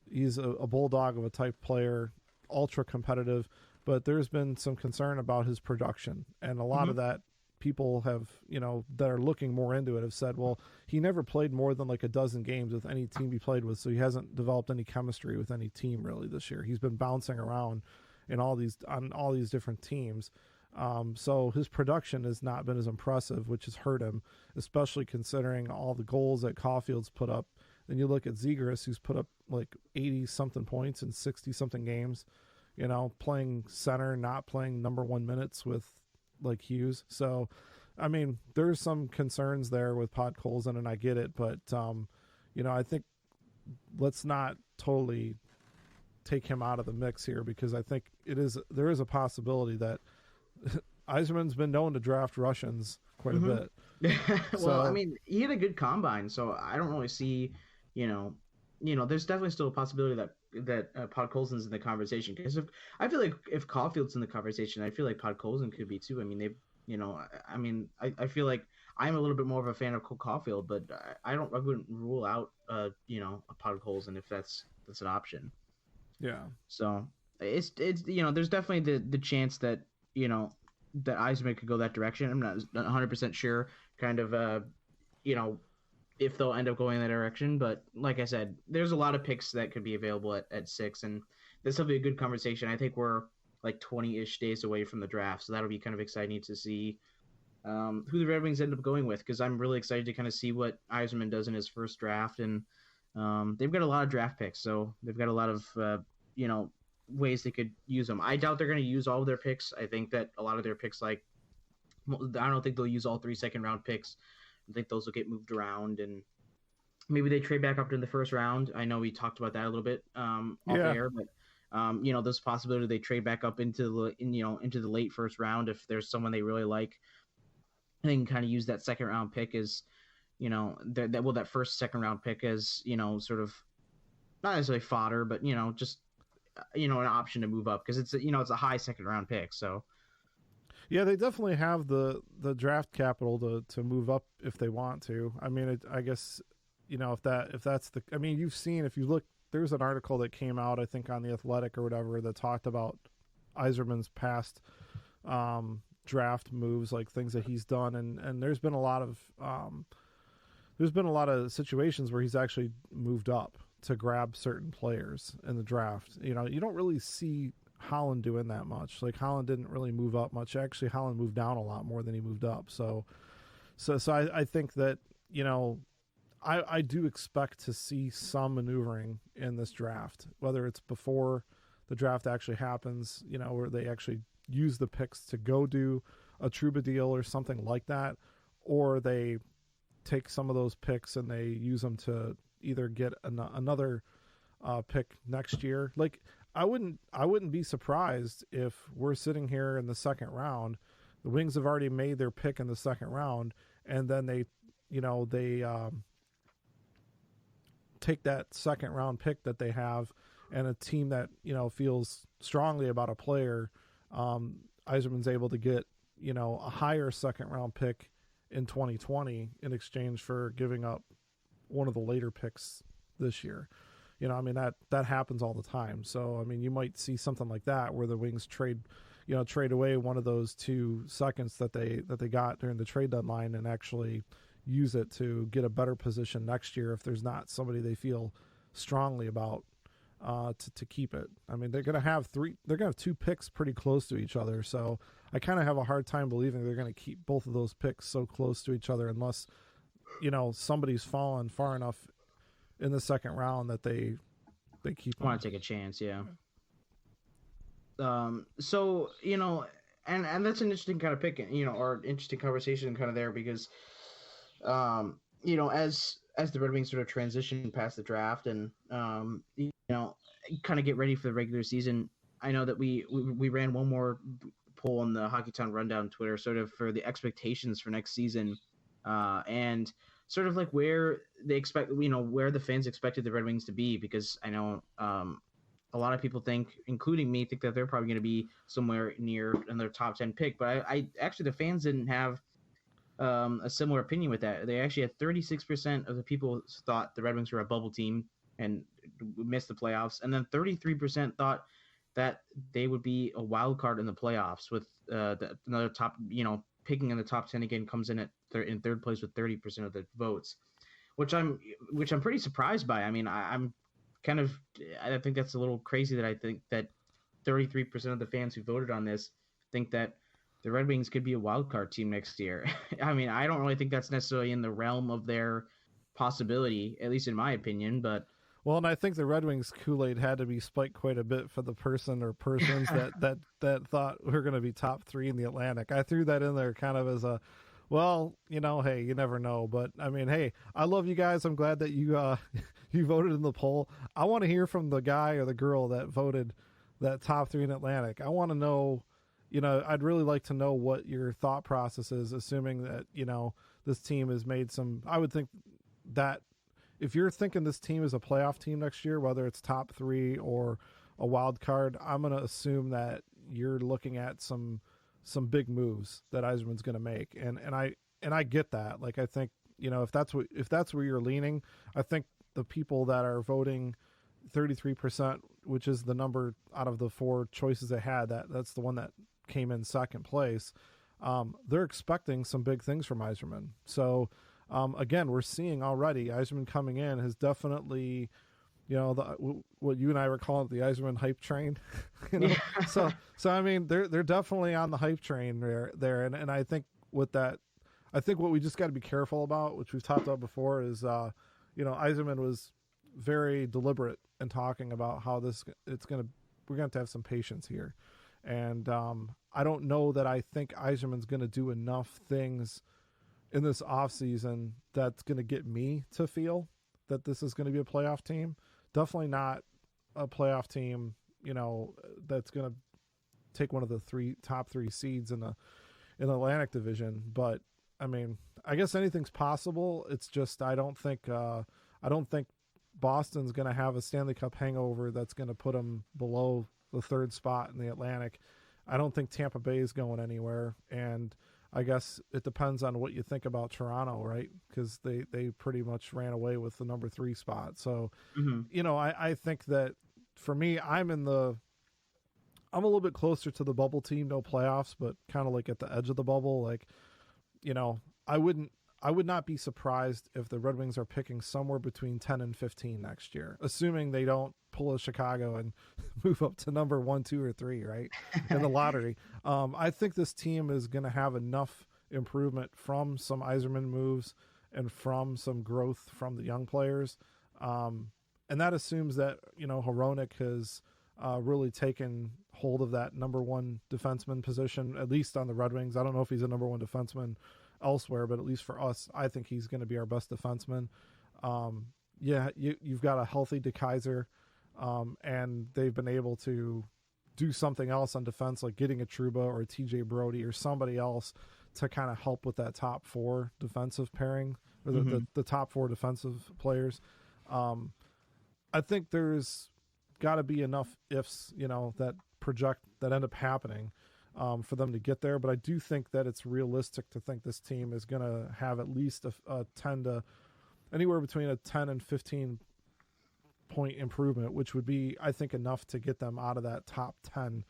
S2: he's a bulldog of a type player, ultra competitive, but there's been some concern about his production. And a lot of that, people have, that are looking more into it have said, well, he never played more than like a dozen games with any team he played with, so he hasn't developed any chemistry with any team really this year. He's been bouncing around on all these different teams. So his production has not been as impressive, which has hurt him, especially considering all the goals that Caulfield's put up. Then you look at Zegras, who's put up like 80-something points in 60-something games, playing center, not playing number 1 minutes with like Hughes. So, I mean, there's some concerns there with Podkolzin, and I get it, but, I think let's not totally take him out of the mix here, because I think there is a possibility that Yzerman's been known to draft Russians quite a bit.
S3: Well, I mean, he had a good combine, so I don't really see, there's definitely still a possibility that Podkolzin's in the conversation. Because I feel like if Caulfield's in the conversation, I feel like Podkolzin could be too. I mean, I feel like I'm a little bit more of a fan of Cole Caulfield, but I wouldn't rule out a Podkolzin if that's an option.
S2: Yeah.
S3: So it's there's definitely the chance that that Yzerman could go that direction. I'm not 100% sure, kind of if they'll end up going in that direction. But like I said, there's a lot of picks that could be available at 6, and this will be a good conversation. I think we're like 20-ish days away from the draft, so that'll be kind of exciting to see who the Red Wings end up going with, because I'm really excited to kind of see what Yzerman does in his first draft. And they've got a lot of draft picks, so they've got a lot of ways they could use them. I doubt they're going to use all of their picks. I think that a lot of their picks, I don't think they'll use all 3 second-round picks. I think those will get moved around, and maybe they trade back up to the first round. I know we talked about that a little bit off air, but there's a possibility they trade back up into the late first round if there's someone they really like. They can kind of use that second-round pick as that first second-round pick as sort of not necessarily fodder, but just an option to move up, because it's a high second-round pick. So.
S2: Yeah, they definitely have the draft capital to move up if they want to. I mean, I guess, if that's the, I mean, you've seen, if you look, there's an article that came out, I think on The Athletic or whatever, that talked about Yzerman's past draft moves, like things that he's done. And there's been a lot of situations where he's actually moved up to grab certain players in the draft. You don't really see Holland doing that much. Like, Holland didn't really move up much. Actually, Holland moved down a lot more than he moved up. So I think that, I do expect to see some maneuvering in this draft, whether it's before the draft actually happens, where they actually use the picks to go do a Trouba deal or something like that, or they take some of those picks and they use them to either get another pick next year. Like, I wouldn't be surprised if we're sitting here in the second round, the Wings have already made their pick in the second round, and then they take that second round pick that they have, and a team that feels strongly about a player, Yzerman's able to get a higher second round pick in 2020 in exchange for giving up one of the later picks this year. I mean, that happens all the time. So, I mean, you might see something like that where the Wings trade away one of those 2 seconds that they got during the trade deadline and actually use it to get a better position next year if there's not somebody they feel strongly about to keep it. I mean, they're going to have 2 picks pretty close to each other. So I kind of have a hard time believing they're going to keep both of those picks so close to each other unless, somebody's fallen far enough in the second round that they keep him.
S3: Want to take a chance, yeah. So and that's an interesting kind of pick, or interesting conversation kind of there because, as the Red Wings sort of transition past the draft and kind of get ready for the regular season. I know that we ran one more poll on the Hockeytown Rundown Twitter, sort of for the expectations for next season, and sort of like where they expect, where the fans expected the Red Wings to be, because I know a lot of people think, including me, think that they're probably going to be somewhere near another top 10 pick. But I actually, the fans didn't have a similar opinion with that. They actually had 36% of the people thought the Red Wings were a bubble team and missed the playoffs, and then 33% thought that they would be a wild card in the playoffs with another top, picking in the top 10 again comes in in third place with 30% of the votes, which I'm pretty surprised by. I mean, I'm kind of, I think that's a little crazy that I think that 33% of the fans who voted on this think that the Red Wings could be a wild card team next year. I mean, I don't really think that's necessarily in the realm of their possibility, at least in my opinion, but.
S2: Well, and I think the Red Wings Kool-Aid had to be spiked quite a bit for the person or persons that thought we're going to be top 3 in the Atlantic. I threw that in there kind of as a, well, hey, you never know. But I mean, hey, I love you guys. I'm glad that you you voted in the poll. I want to hear from the guy or the girl that voted that top 3 in Atlantic. I want to know, I'd really like to know what your thought process is, assuming that, this team has made some, I would think that if you're thinking this team is a playoff team next year, whether it's top 3 or a wild card, I'm going to assume that you're looking at some big moves that Yzerman's going to make. And I get that. Like, I think, if that's where you're leaning, I think the people that are voting 33%, which is the number out of the 4 choices they had, that's the one that came in second place. They're expecting some big things from Yzerman. So, again, we're seeing already Yzerman coming in has definitely, what you and I were calling the Yzerman hype train.
S3: Yeah.
S2: So I mean, they're definitely on the hype train there, and I think with that, I think what we just got to be careful about, which we've talked about before, is Yzerman was very deliberate in talking about how we're going to have some patience here, and I don't know that I think Yzerman's going to do enough things in this offseason that's going to get me to feel that this is going to be a playoff team. Definitely not a playoff team, that's going to take one of the top three seeds in the Atlantic Division. But I mean, I guess anything's possible. It's just I don't think Boston's going to have a Stanley Cup hangover that's going to put them below the 3rd spot in the Atlantic. I don't think Tampa Bay is going anywhere, and I guess it depends on what you think about Toronto, right? Because they pretty much ran away with the number 3 spot. So, I think that for me, I'm a little bit closer to the bubble team, no playoffs, but kind of like at the edge of the bubble. Like, I would not be surprised if the Red Wings are picking somewhere between 10 and 15 next year, assuming they don't pull a Chicago and move up to number 1, 2, or 3, right, in the lottery. I think this team is going to have enough improvement from some Yzerman moves and from some growth from the young players. And that assumes that, Hronek has really taken hold of that number 1 defenseman position, at least on the Red Wings. I don't know if he's a number 1 defenseman elsewhere, but at least for us, I think he's going to be our best defenseman. You've got a healthy DeKeyser, and they've been able to do something else on defense, like getting a Trouba or a TJ Brody or somebody else to kind of help with that top 4 defensive pairing, or the top 4 defensive players. I think there's got to be enough ifs, that end up happening for them to get there. But I do think that it's realistic to think this team is going to have at least a 10 to anywhere between a 10 and 15 point improvement, which would be, I think, enough to get them out of that top 10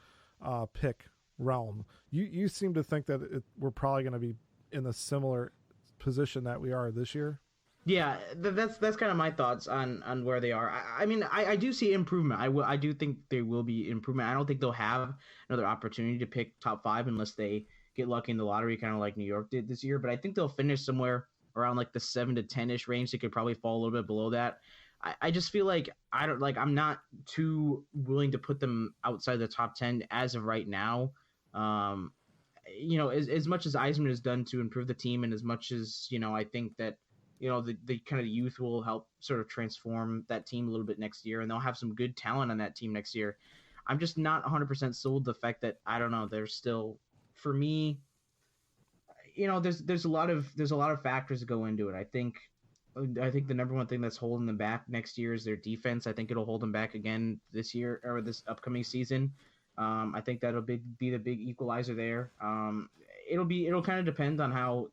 S2: pick realm. You seem to think that we're probably going to be in a similar position that we are this year.
S3: Yeah, that's kind of my thoughts on where they are. I mean, I do see improvement. I do think there will be improvement. I don't think they'll have another opportunity to pick top 5 unless they get lucky in the lottery, kind of like New York did this year. But I think they'll finish somewhere around like the 7 to 10-ish range. They could probably fall a little bit below that. I just feel like I'm not too willing to put them outside the top 10 as of right now. As much as Eisman has done to improve the team, and as much as I think that the kind of youth will help sort of transform that team a little bit next year, and they'll have some good talent on that team next year. I'm just not 100% sold the fact that I don't know. There's still, for me, there's a lot of factors that go into it. I think the number one thing that's holding them back next year is their defense. I think it'll hold them back again this year or this upcoming season. I think that'll be the big equalizer there. It'll kind of depend on how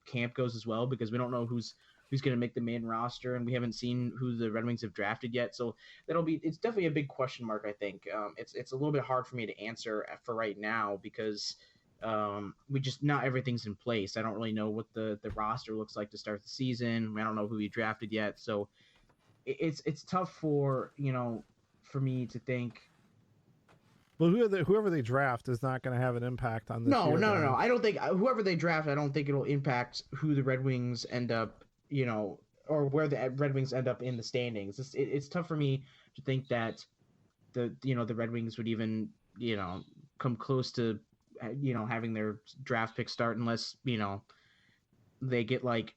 S3: camp goes as well, because we don't know who's going to make the main roster, and we haven't seen who the Red Wings have drafted yet. So it's definitely a big question mark. I think it's a little bit hard for me to answer for right now, because we just not everything's in place. I don't really know what the roster looks like to start the season. I don't know who we drafted yet, so it's tough for me to think.
S2: Well, whoever they draft is not going to have an impact on this.
S3: No. I don't think whoever they draft, I don't think it'll impact who the Red Wings end up, or where the Red Wings end up in the standings. It's tough for me to think that the Red Wings would even come close to having their draft pick start, unless they get like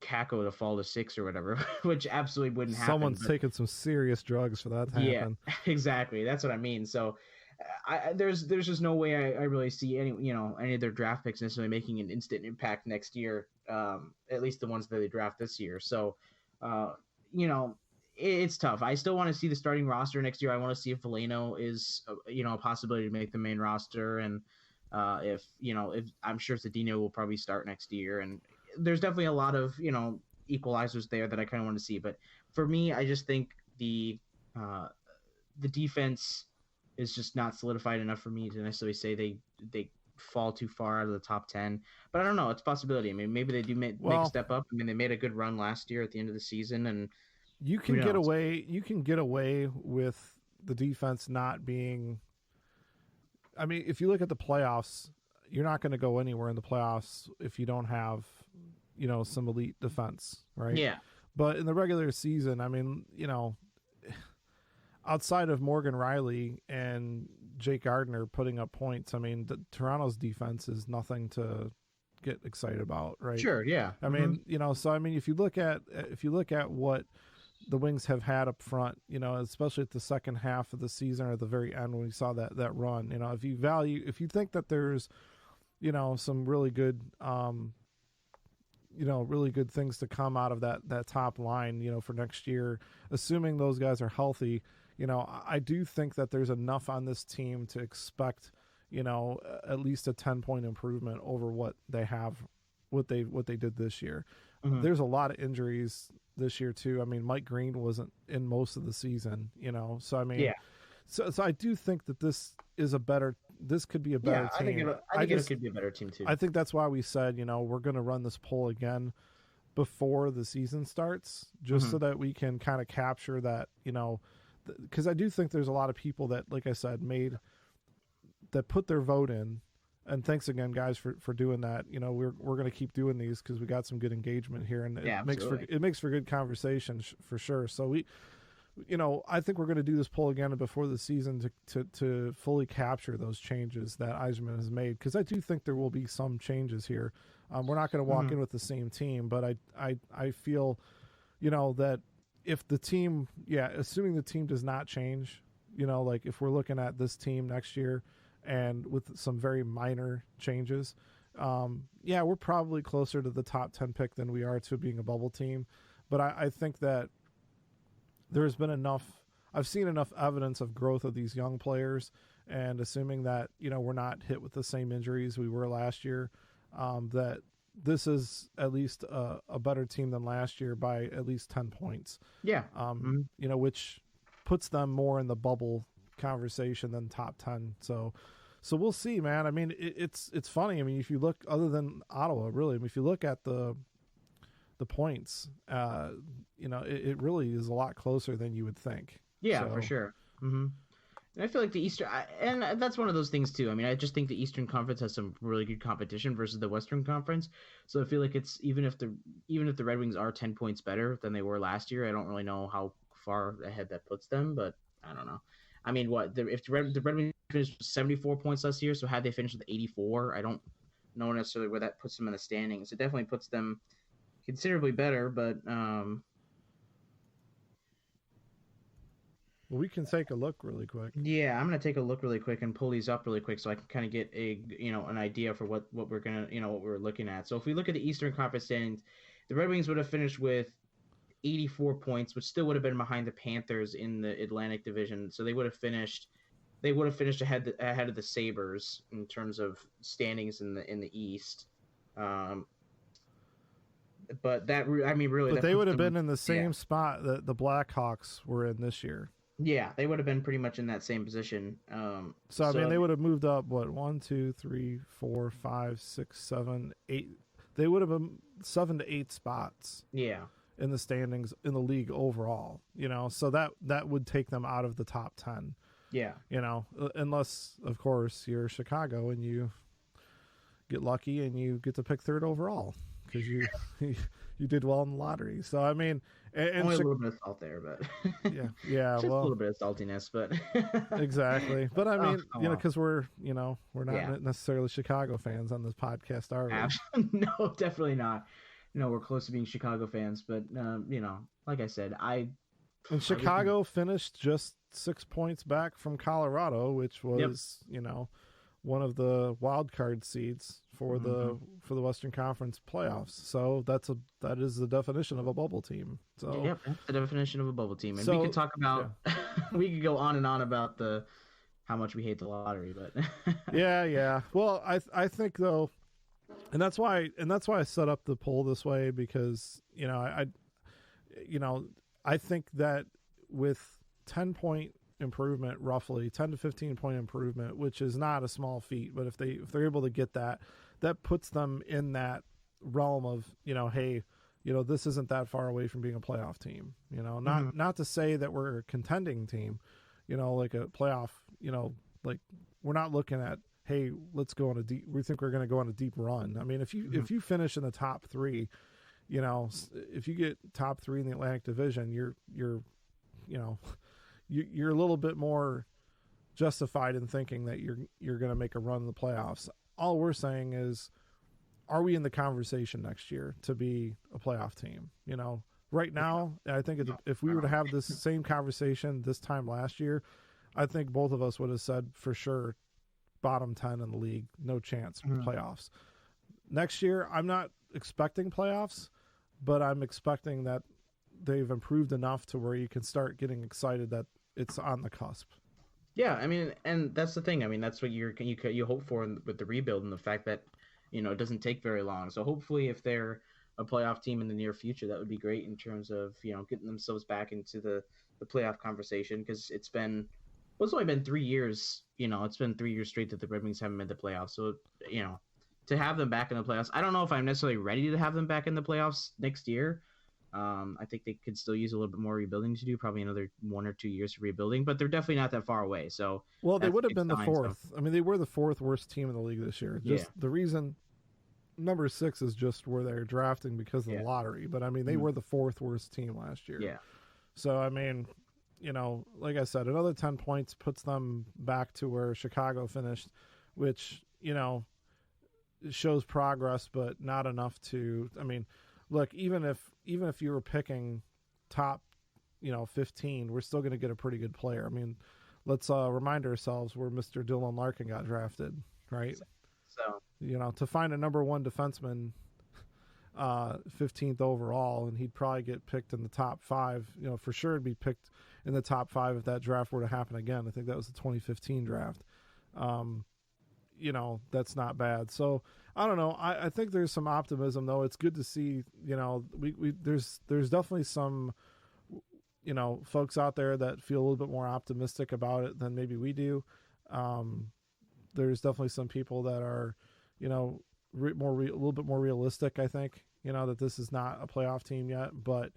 S3: Kako to fall to 6 or whatever, which absolutely wouldn't happen.
S2: Someone's taking some serious drugs for that to happen.
S3: Yeah, exactly. That's what I mean. So there's just no way I really see any of their draft picks necessarily making an instant impact next year. At least the ones that they draft this year. So it's tough. I still want to see the starting roster next year. I want to see if Veleno is a possibility to make the main roster, and if I'm sure Zadina will probably start next year. And there's definitely a lot of equalizers there that I kind of want to see. But for me, I just think the defense is just not solidified enough for me to necessarily say they fall too far out of the top 10. But I don't know. It's a possibility. I mean, maybe they do make a step up. I mean, they made a good run last year at the end of the season, and
S2: you can get away. You can get away with the defense not being. I mean, if you look at the playoffs, you're not going to go anywhere in the playoffs if you don't have, some elite defense, right?
S3: Yeah.
S2: But in the regular season, I mean, outside of Morgan Riley and Jake Gardner putting up points, I mean, Toronto's defense is nothing to get excited about, right?
S3: Sure, yeah.
S2: I mean, so I mean, if you look at what the Wings have had up front, especially at the second half of the season or at the very end when we saw that run, if you think that there's, some really good, really good things to come out of that top line, for next year, assuming those guys are healthy, I do think that there's enough on this team to expect, at least a 10-point improvement over what they did this year. Mm-hmm. There's a lot of injuries this year too. I mean, Mike Green wasn't in most of the season, so I mean, yeah. So I do think that this could be a better team.
S3: I think it could be a better team too.
S2: I think that's why we said, we're going to run this poll again before the season starts, just so that we can kind of capture that, because I do think there's a lot of people that, like I said, that put their vote in. And thanks again, guys, for doing that. We're going to keep doing these because we got some good engagement here, and it makes for good conversation for sure. So we, I think we're going to do this poll again before the season to fully capture those changes that Eisman has made, because I do think there will be some changes here. We're not going to walk in with the same team, but I feel, that if the team, assuming the team does not change, like if we're looking at this team next year, and with some very minor changes, we're probably closer to the top 10 pick than we are to being a bubble team. But I think that there's been I've seen enough evidence of growth of these young players, and assuming that, we're not hit with the same injuries we were last year, that this is at least a better team than last year by at least 10 points. Yeah. Which puts them more in the bubble conversation than top 10. So we'll see, man. I mean, it's funny. I mean, if you look, other than Ottawa, really, I mean, if you look at the points, it really is a lot closer than you would think.
S3: Yeah, for sure. Mm-hmm. And I feel like the Eastern, and that's one of those things too. I mean, I just think the Eastern Conference has some really good competition versus the Western Conference. So I feel like it's even if the Red Wings are 10 points better than they were last year, I don't really know how far ahead that puts them, but I don't know. I mean, if the Red Wings finished with 74 points last year, so had they finished with 84, I don't know necessarily where that puts them in the standings. It definitely puts them considerably better, but
S2: well, we can take a look really quick.
S3: yeah, I'm gonna take a look really quick and pull these up really quick so I can kind of get an idea for what we're gonna what we're looking at. So if we look at the Eastern Conference standings, the Red Wings would have finished with 84 points, which still would have been behind the Panthers in the Atlantic Division. So they would have finished ahead of the Sabres in terms of standings in the East. But that, I mean, really,
S2: but they would have been in the same spot that the Blackhawks were in this year.
S3: Yeah, they would have been pretty much in that same position.
S2: So I mean, they would have moved up 1, 2, 3, 4, 5, 6, 7, 8. They would have been 7 to 8 spots.
S3: Yeah.
S2: In the standings in the league overall, so that would take them out of the top 10.
S3: Yeah.
S2: Unless of course you're Chicago and you get lucky and you get to pick third overall because you did well in the lottery. So I mean, and
S3: only a little bit of salt there, but
S2: yeah,
S3: just a little bit of saltiness, but
S2: exactly. But I mean, because we're not necessarily Chicago fans on this podcast, are we?
S3: No, definitely not. We're close to being Chicago fans, but like I said,
S2: and Chicago finished just 6 points back from Colorado, which was one of the wild card seeds for the Western Conference playoffs. So that is the definition of a bubble team. So
S3: that's the definition of a bubble team. And
S2: so,
S3: we could talk about we could go on and on about how much we hate the lottery, but
S2: yeah. Well, I think though. And that's why I set up the poll this way, because I think that with 10-point improvement, roughly 10 to 15-point improvement, which is not a small feat, but if they're able to get that puts them in that realm of hey, this isn't that far away from being a playoff team. Not to say that we're a contending team, like a playoff. Like we're not looking at, hey, let's go on we think we're going to go on a deep run. I mean, if you finish in the top 3, if you get top 3 in the Atlantic Division, you're a little bit more justified in thinking that you're going to make a run in the playoffs. All we're saying is, are we in the conversation next year to be a playoff team? Right now, I think if we were to have this same conversation this time last year, I think both of us would have said for sure, bottom 10 in the league, no chance playoffs. Next year, I'm not expecting playoffs, but I'm expecting that they've improved enough to where you can start getting excited that it's on the cusp.
S3: Yeah, I mean, and that's the thing. I mean, that's what you hope for with the rebuild, and the fact that it doesn't take very long. So hopefully, if they're a playoff team in the near future, that would be great in terms of getting themselves back into the playoff conversation, because it's only been 3 years. It's been 3 years straight that the Red Wings haven't made the playoffs. So, to have them back in the playoffs, I don't know if I'm necessarily ready to have them back in the playoffs next year. I think they could still use a little bit more rebuilding to do, probably another 1 or 2 years of rebuilding, but they're definitely not that far away. So,
S2: well, they would have been the fourth. So. I mean, they were the 4th worst team in the league this year. The reason number 6 is just where they're drafting because of the lottery. But I mean, they were the 4th worst team last year.
S3: Yeah.
S2: So, I mean, like I said, another 10 points puts them back to where Chicago finished, which, shows progress, but not enough to, I mean, look, even if you were picking top, 15, we're still going to get a pretty good player. I mean, let's remind ourselves where Mr. Dylan Larkin got drafted, right? So, to find a number 1 defenseman, 15th overall, and he'd probably get picked in the top 5, for sure it'd be picked in the top 5 if that draft were to happen again. I think that was the 2015 draft. That's not bad. So I don't know. I think there's some optimism though. It's good to see, there's definitely some, folks out there that feel a little bit more optimistic about it than maybe we do. There's definitely some people that are, a little bit more realistic. I think, that this is not a playoff team yet, but,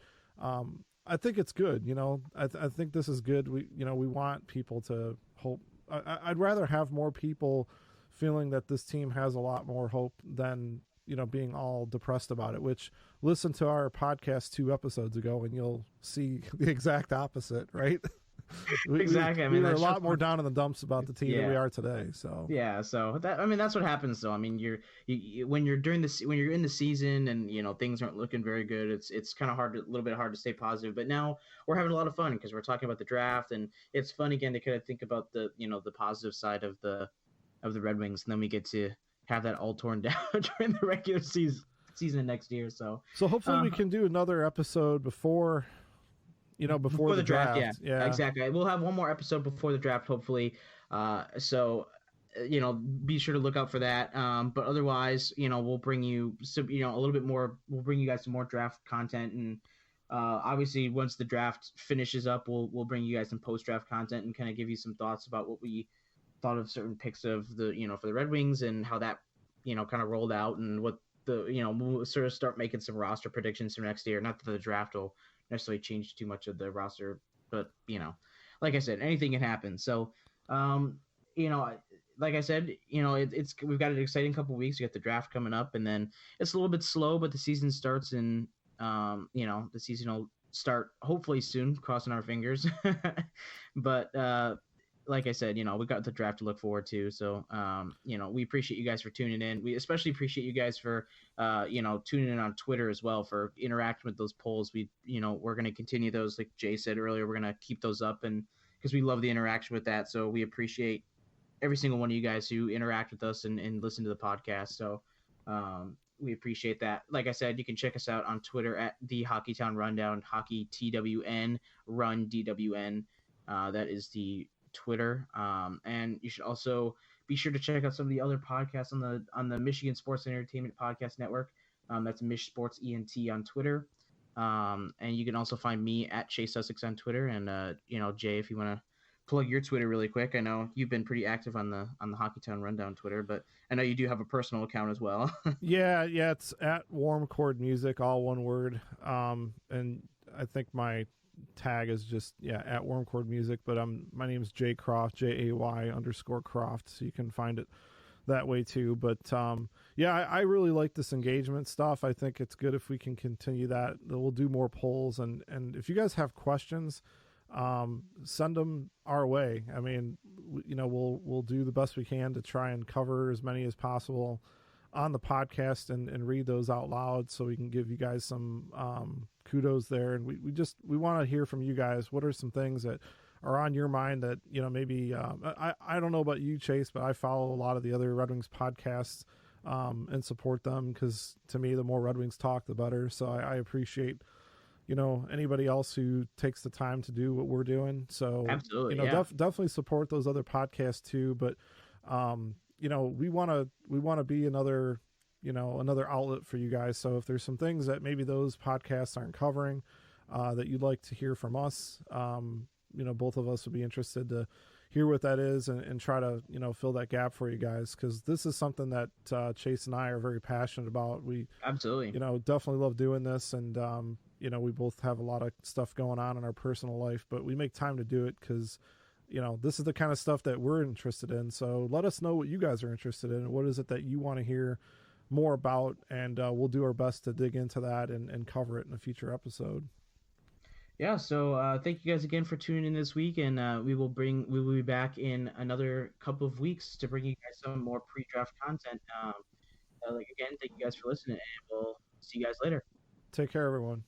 S2: I think it's good. I think this is good. We want people to hope. I'd rather have more people feeling that this team has a lot more hope than being all depressed about it, which listen to our podcast 2 episodes ago and you'll see the exact opposite, right?
S3: Exactly.
S2: We were a lot more down in the dumps about the team than we are today. So
S3: so that's what happens. Though I mean, when you're in the season and things aren't looking very good, it's kind of a little bit hard to stay positive. But now we're having a lot of fun because we're talking about the draft, and it's fun again to kind of think about the positive side of the Red Wings, and then we get to have that all torn down during the regular season next year. So
S2: hopefully we can do another episode before the draft.
S3: Yeah, exactly. We'll have one more episode before the draft, hopefully. So be sure to look out for that. But otherwise, we'll bring you some, a little bit more. We'll bring you guys some more draft content, and obviously once the draft finishes up, we'll bring you guys some post draft content and kind of give you some thoughts about what we thought of certain picks of the for the Red Wings and how that kind of rolled out, and what we'll sort of start making some roster predictions for next year. Not that the draft will necessarily change too much of the roster, but like I said, anything can happen. So like I said, we've got an exciting couple of weeks. We got the draft coming up, and then it's a little bit slow, but the season starts in the season will start hopefully soon, crossing our fingers. But like I said, we got the draft to look forward to. So, we appreciate you guys for tuning in. We especially appreciate you guys for, tuning in on Twitter as well, for interacting with those polls. We're going to continue those. Like Jay said earlier, we're going to keep those up, and because we love the interaction with that. So we appreciate every single one of you guys who interact with us and listen to the podcast. So, we appreciate that. Like I said, you can check us out on Twitter at the Hockeytown Rundown, Hockey TWN, Run DWN. That is the Twitter, and you should also be sure to check out some of the other podcasts on the Michigan Sports and Entertainment Podcast Network. That's Mich Sports ENT on Twitter, and you can also find me at Chase Sussex on Twitter. And Jay, if you want to plug your Twitter really quick, I know you've been pretty active on the Hockeytown Rundown Twitter, but I know you do have a personal account as well.
S2: yeah, it's at Warm Chord Music, all one word, and I think my tag is just at Warm Chord Music, but my name is Jay Croft, JAY_Croft, so you can find it that way too. But I really like this engagement stuff. I think it's good if we can continue that. We'll do more polls, and if you guys have questions, send them our way. I mean, we'll do the best we can to try and cover as many as possible on the podcast and read those out loud, so we can give you guys some kudos there. And we want to hear from you guys. What are some things that are on your mind that maybe I don't know about you, Chase, but I follow a lot of the other Red Wings podcasts and support them, because to me the more Red Wings talk the better. So I appreciate anybody else who takes the time to do what we're doing. So
S3: absolutely,
S2: definitely support those other podcasts too. But we want to be another outlet for you guys. So if there's some things that maybe those podcasts aren't covering that you'd like to hear from us, both of us would be interested to hear what that is and try to fill that gap for you guys, because this is something that Chase and I are very passionate about. We
S3: absolutely
S2: definitely love doing this, and we both have a lot of stuff going on in our personal life, but we make time to do it because this is the kind of stuff that we're interested in. So let us know what you guys are interested in. What is it that you want to hear more about? And we'll do our best to dig into that and cover it in a future episode.
S3: Yeah. So thank you guys again for tuning in this week. And we will be back in another couple of weeks to bring you guys some more pre-draft content. Again, thank you guys for listening, and we'll see you guys later.
S2: Take care, everyone.